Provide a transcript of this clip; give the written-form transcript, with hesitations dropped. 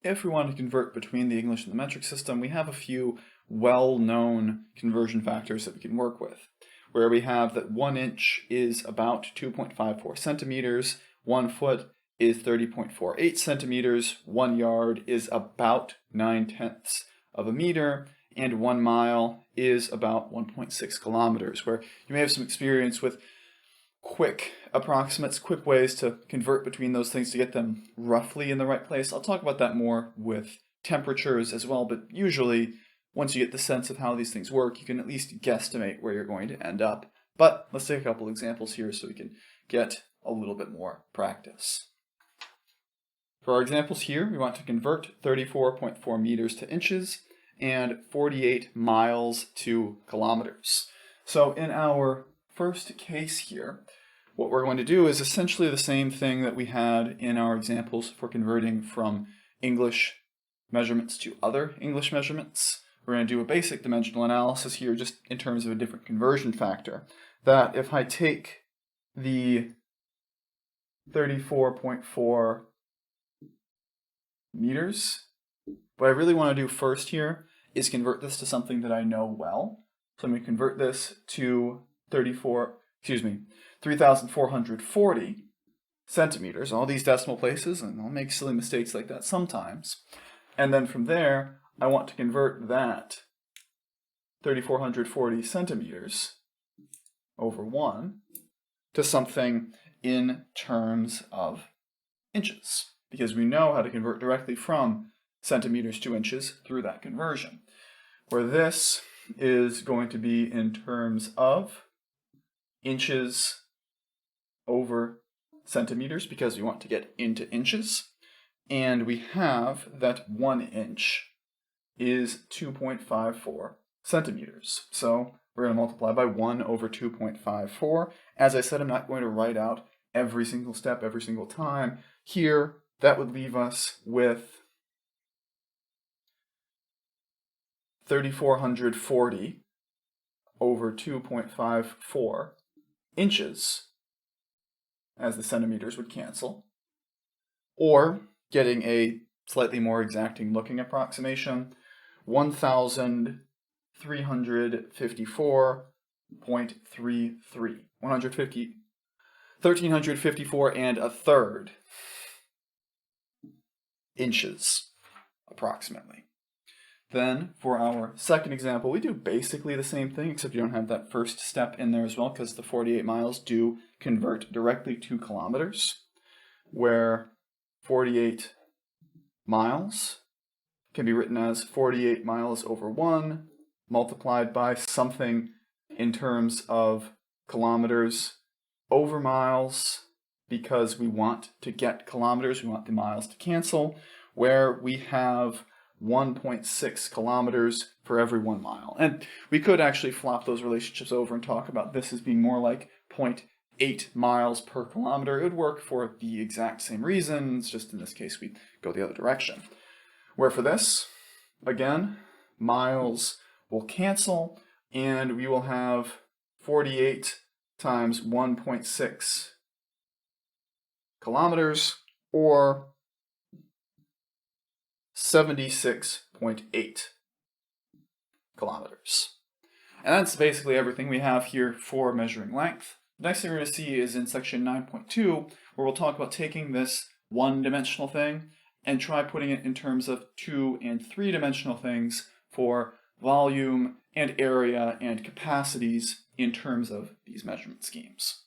if we want to convert between the English and the metric system, we have a few well-known conversion factors that we can work with, where we have that 1 inch is about 2.54 centimeters, 1 foot is 30.48 centimeters, 1 yard is about 9/10 of a meter, and 1 mile is about 1.6 kilometers, where you may have some experience with quick approximates, quick ways to convert between those things to get them roughly in the right place. I'll talk about that more with temperatures as well, but usually once you get the sense of how these things work, you can at least guesstimate where you're going to end up. But let's take a couple examples here so we can get a little bit more practice. For our examples here, we want to convert 34.4 meters to inches and 48 miles to kilometers. So in our first case here, what we're going to do is essentially the same thing that we had in our examples for converting from English measurements to other English measurements. We're going to do a basic dimensional analysis here just in terms of a different conversion factor. That if I take the 34.4 meters, what I really want to do first here is convert this to something that I know well. So I'm going to convert this to 3,440 centimeters, all these decimal places, and I'll make silly mistakes like that sometimes. And then from there, I want to convert that 3,440 centimeters over 1 to something in terms of inches, because we know how to convert directly from centimeters to inches through that conversion, where this is going to be in terms of inches over centimeters, because we want to get into inches, and we have that 1 inch is 2.54 centimeters. So we're going to multiply by 1 over 2.54. As I said, I'm not going to write out every single step every single time. Here, that would leave us with 3,440 over 2.54 inches, as the centimeters would cancel, or getting a slightly more exacting looking approximation, 1,354.33. 1,354 and a third inches, approximately. Then, for our second example, we do basically the same thing, except you don't have that first step in there as well, because the 48 miles do convert directly to kilometers, where 48 miles can be written as 48 miles over 1 multiplied by something in terms of kilometers over miles, because we want to get kilometers, we want the miles to cancel, where we have 1.6 kilometers for every 1 mile. And we could actually flop those relationships over and talk about this as being more like 0.8 miles per kilometer. It would work for the exact same reasons, just in this case we go the other direction. Where for this, again, miles will cancel, and we will have 48 times 1.6 kilometers, or 76.8 kilometers. And that's basically everything we have here for measuring length. The next thing we're going to see is in section 9.2, where we'll talk about taking this one-dimensional thing and try putting it in terms of 2- and 3-dimensional things for volume and area and capacities in terms of these measurement schemes.